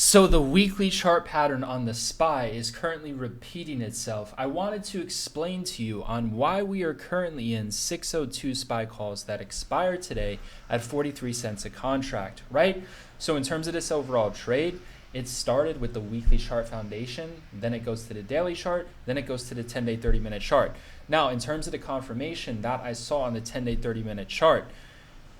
So the weekly chart pattern on the SPY is currently repeating itself. I wanted to explain to you on why we are currently in 602 SPY calls that expire today at 43 cents a contract, right? So in terms of this overall trade, it started with the weekly chart foundation, then it goes to the daily chart, then it goes to the 10-day 30-minute chart. Now, in terms of the confirmation that I saw on the 10-day 30-minute chart,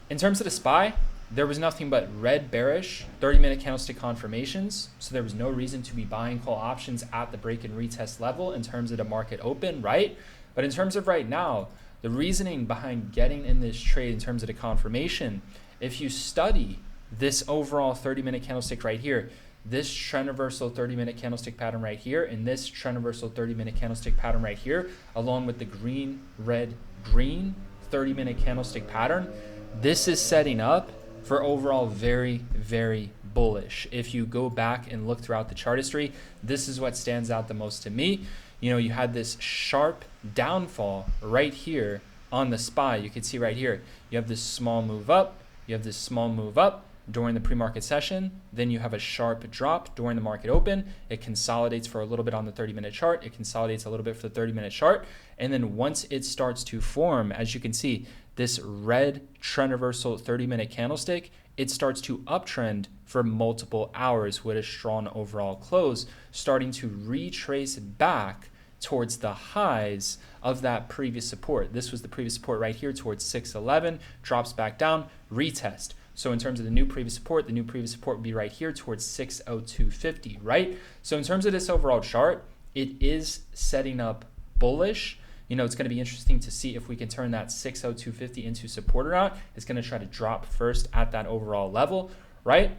in terms of the SPY, there was nothing but red bearish 30-minute candlestick confirmations. So there was no reason to be buying call options at the break and retest level in terms of the market open, right? But in terms of right now, the reasoning behind getting in this trade in terms of the confirmation, if you study this overall 30-minute candlestick right here, this trend reversal 30-minute candlestick pattern right here, and this trend reversal 30-minute candlestick pattern right here, along with the green, red, green 30-minute candlestick pattern, this is setting up for overall very, very bullish. If you go back and look throughout the chart history, this is what stands out the most to me. You know, you had this sharp downfall right here on the SPY. You can see right here, you have this small move up, you have this small move up during the pre-market session, then you have a sharp drop during the market open. It consolidates for a little bit on the 30-minute chart, it consolidates a little bit for the 30-minute chart, and then once it starts to form, as you can see, this red trend reversal 30-minute candlestick, it starts to uptrend for multiple hours with a strong overall close, starting to retrace back towards the highs of that previous support. This was the previous support right here towards 611, drops back down, retest. So in terms of the new previous support would be right here towards 602.50, right? So in terms of this overall chart, it is setting up bullish. You know, it's going to be interesting to see if we can turn that 602.50 into support or not. It's going to try to drop first at that overall level, right?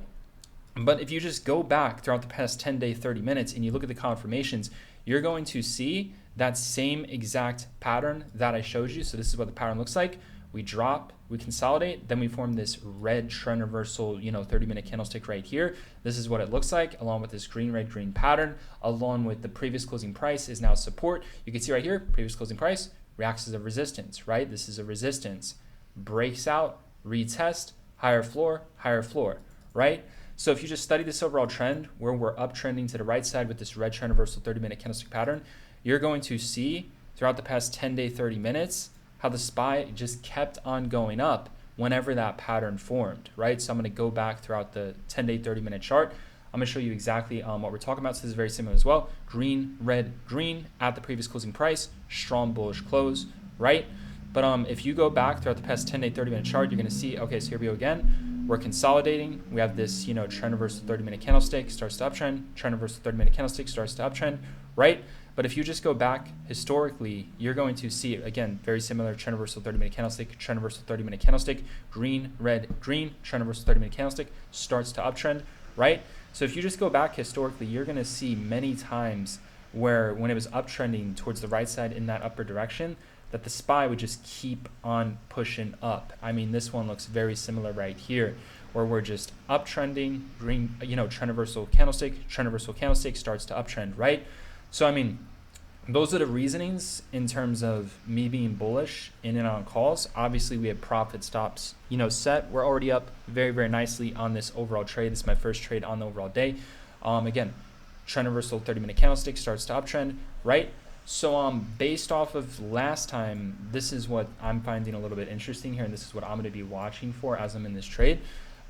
But if you just go back throughout the past 10-day, 30 minutes, and you look at the confirmations, you're going to see that same exact pattern that I showed you. So this is what the pattern looks like. We drop, we consolidate, then we form this red trend reversal, 30-minute candlestick right here. This is what it looks like, along with this green, red, green pattern, along with the previous closing price is now support. You can see right here, previous closing price reacts as a resistance, right? This is a resistance, breaks out, retest, higher floor, right? So if you just study this overall trend where we're uptrending to the right side with this red trend reversal 30-minute candlestick pattern, you're going to see throughout the past 10-day, 30 minutes, how the SPY just kept on going up whenever that pattern formed, right? So I'm going to go back throughout the 10-day, 30-minute chart. I'm going to show you exactly what we're talking about. So this is very similar as well. Green, red, green at the previous closing price, strong bullish close, right? But if you go back throughout the past 10-day, 30-minute chart, you're going to see, okay, so here we go again. We're consolidating. We have this, trend reversal 30-minute candlestick starts to uptrend. Trend reversal 30-minute candlestick starts to uptrend, right? But if you just go back historically, you're going to see, again, very similar trend reversal 30-minute candlestick, trend reversal 30-minute candlestick, green, red, green, trend reversal 30-minute candlestick starts to uptrend, right? So if you just go back historically, you're going to see many times where when it was uptrending towards the right side in that upper direction, that the SPY would just keep on pushing up. I mean, this one looks very similar right here, where we're just uptrending, green, trend reversal candlestick starts to uptrend, right? So, I mean, those are the reasonings in terms of me being bullish in and on calls. Obviously, we have profit stops, set. We're already up very, very nicely on this overall trade. This is my first trade on the overall day. Again, trend reversal 30-minute candlestick starts to uptrend, right? So, based off of last time, this is what I'm finding a little bit interesting here, and this is what I'm going to be watching for as I'm in this trade.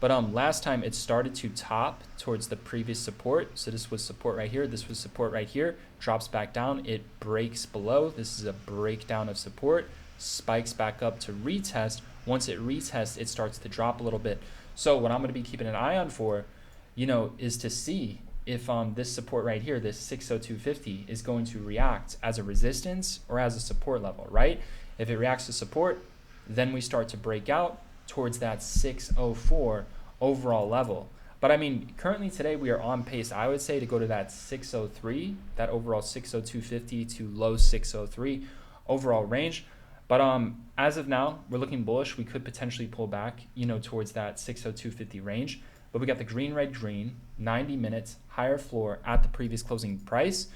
But last time it started to top towards the previous support. So this was support right here. This was support right here. Drops back down. It breaks below. This is a breakdown of support. Spikes back up to retest. Once it retests, it starts to drop a little bit. So what I'm going to be keeping an eye on for, is to see if this support right here, this 602.50, is going to react as a resistance or as a support level, right? If it reacts to support, then we start to break out towards that 604 overall level. But I mean, currently today we are on pace, I would say, to go to that 603, that overall 602.50 to low 603 overall range. But as of now, we're looking bullish. We could potentially pull back, towards that 602.50 range. But we got the green, red, green, 90 minutes, higher floor at the previous closing price.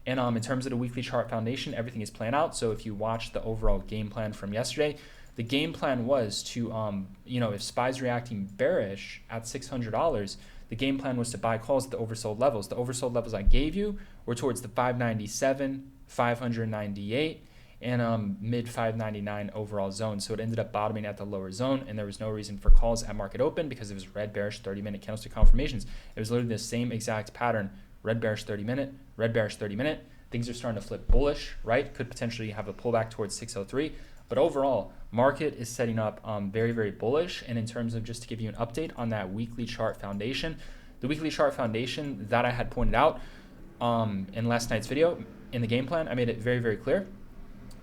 And in terms of the weekly chart foundation, everything is planned out. So if you watch the overall game plan from yesterday, the game plan was to, if SPY's reacting bearish at $600, the game plan was to buy calls at the oversold levels. The oversold levels I gave you were towards the 597, 598, and mid 599 overall zone. So it ended up bottoming at the lower zone, and there was no reason for calls at market open because it was red bearish 30-minute candlestick confirmations. It was literally the same exact pattern: red bearish 30-minute, red bearish 30-minute. Things are starting to flip bullish, right? Could potentially have a pullback towards 603. But overall, market is setting up very, very bullish. And in terms of, just to give you an update on that weekly chart foundation, the weekly chart foundation that I had pointed out in last night's video in the game plan, I made it very, very clear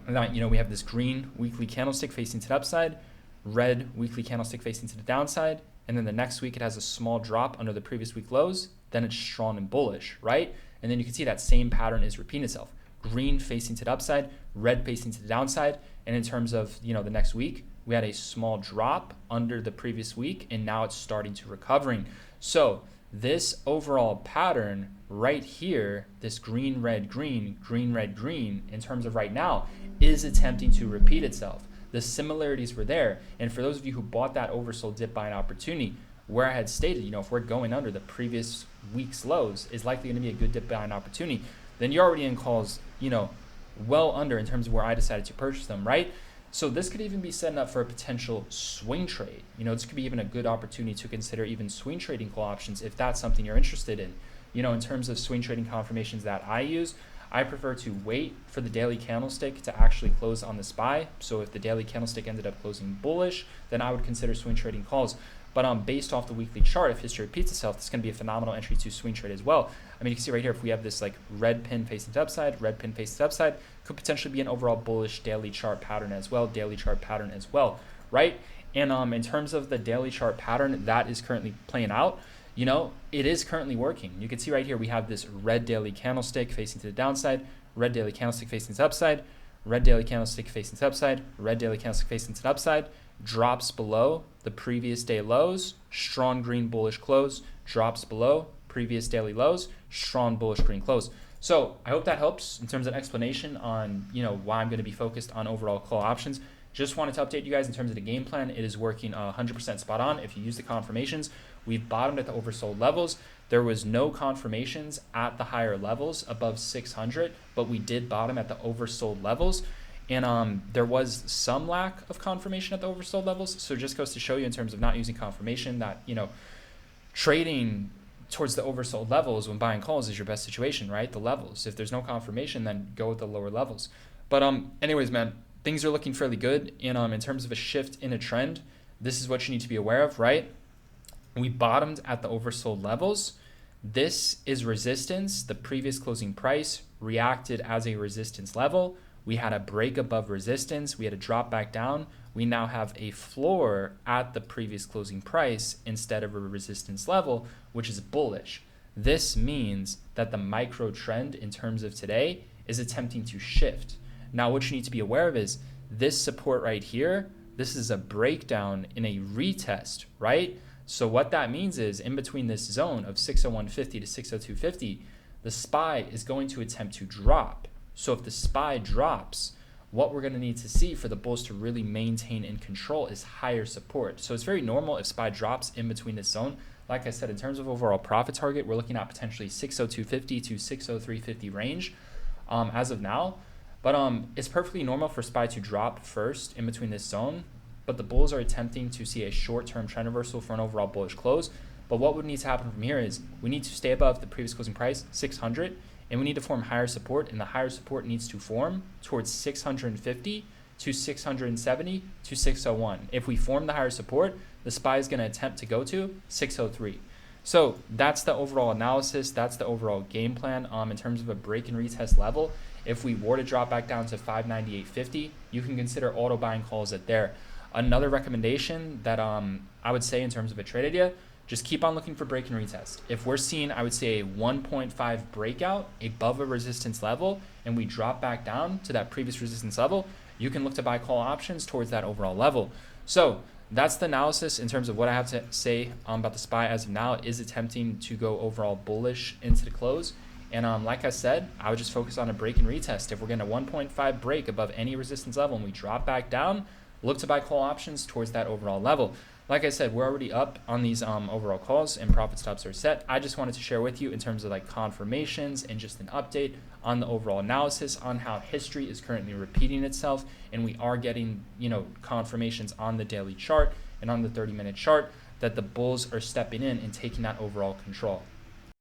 that, we have this green weekly candlestick facing to the upside, red weekly candlestick facing to the downside, and then the next week it has a small drop under the previous week lows, then it's strong and bullish, right? And then you can see that same pattern is repeating itself. Green facing to the upside, red facing to the downside. And in terms of, the next week, we had a small drop under the previous week, and now it's starting to recovering. So this overall pattern right here, this green, red, green, green, red, green, in terms of right now, is attempting to repeat itself. The similarities were there. And for those of you who bought that oversold dip buying opportunity, where I had stated, if we're going under the previous week's lows, is likely going to be a good dip buying opportunity, then you're already in calls, well under in terms of where I decided to purchase them, right? So this could even be setting up for a potential swing trade. This could be even a good opportunity to consider even swing trading call options if that's something you're interested in. In terms of swing trading confirmations that I use, I prefer to wait for the daily candlestick to actually close on the SPY. So if the daily candlestick ended up closing bullish, then I would consider swing trading calls. But based off the weekly chart, if history repeats itself, this is going to be a phenomenal entry to swing trade as well. I mean, you can see right here, if we have this like red pin facing to upside, red pin facing to upside, could potentially be an overall bullish daily chart pattern as well, right? And in terms of the daily chart pattern that is currently playing out, it is currently working. You can see right here, we have this red daily candlestick facing to the downside, red daily candlestick facing to the upside, red daily candlestick facing to the upside, red daily candlestick facing to the upside, drops below the previous day lows, strong green bullish close, drops below previous daily lows, strong bullish green close. So I hope that helps in terms of explanation on, why I'm going to be focused on overall call options. Just wanted to update you guys in terms of the game plan. It is working 100% spot on. If you use the confirmations, we've bottomed at the oversold levels. There was no confirmations at the higher levels above 600, but we did bottom at the oversold levels. And there was some lack of confirmation at the oversold levels. So it just goes to show you in terms of not using confirmation that, trading towards the oversold levels when buying calls is your best situation, right? The levels. If there's no confirmation, then go with the lower levels. But anyways, man, things are looking fairly good. And in terms of a shift in a trend, this is what you need to be aware of, right? We bottomed at the oversold levels. This is resistance. The previous closing price reacted as a resistance level. We had a break above resistance. We had a drop back down. We now have a floor at the previous closing price instead of a resistance level, which is bullish. This means that the micro trend in terms of today is attempting to shift. Now, what you need to be aware of is this support right here. This is a breakdown in a retest, right? So what that means is in between this zone of 601.50 to 602.50, the SPY is going to attempt to drop. So if the SPY drops, what we're going to need to see for the bulls to really maintain and control is higher support. So it's very normal if SPY drops in between this zone. Like I said, in terms of overall profit target, we're looking at potentially 602.50 to 603.50 range as of now. But it's perfectly normal for SPY to drop first in between this zone. But the bulls are attempting to see a short-term trend reversal for an overall bullish close. But what would need to happen from here is we need to stay above the previous closing price, 600, and we need to form higher support, and the higher support needs to form towards 650 to 670 to 601. If we form the higher support, the SPY is going to attempt to go to 603. So that's the overall analysis. That's the overall game plan in terms of a break and retest level. If we were to drop back down to 598.50, you can consider auto buying calls at there. Another recommendation that I would say in terms of a trade idea, just keep on looking for break and retest. If we're seeing, I would say, a 1.5 breakout above a resistance level and we drop back down to that previous resistance level, you can look to buy call options towards that overall level. So that's the analysis in terms of what I have to say about the SPY as of now. It is attempting to go overall bullish into the close. And like I said, I would just focus on a break and retest. If we're getting a 1.5 break above any resistance level and we drop back down, look to buy call options towards that overall level. like I said, we're already up on these overall calls and profit stops are set. I just wanted to share with you in terms of like confirmations and just an update on the overall analysis on how history is currently repeating itself, and we are getting, confirmations on the daily chart and on the 30-minute chart that the bulls are stepping in and taking that overall control.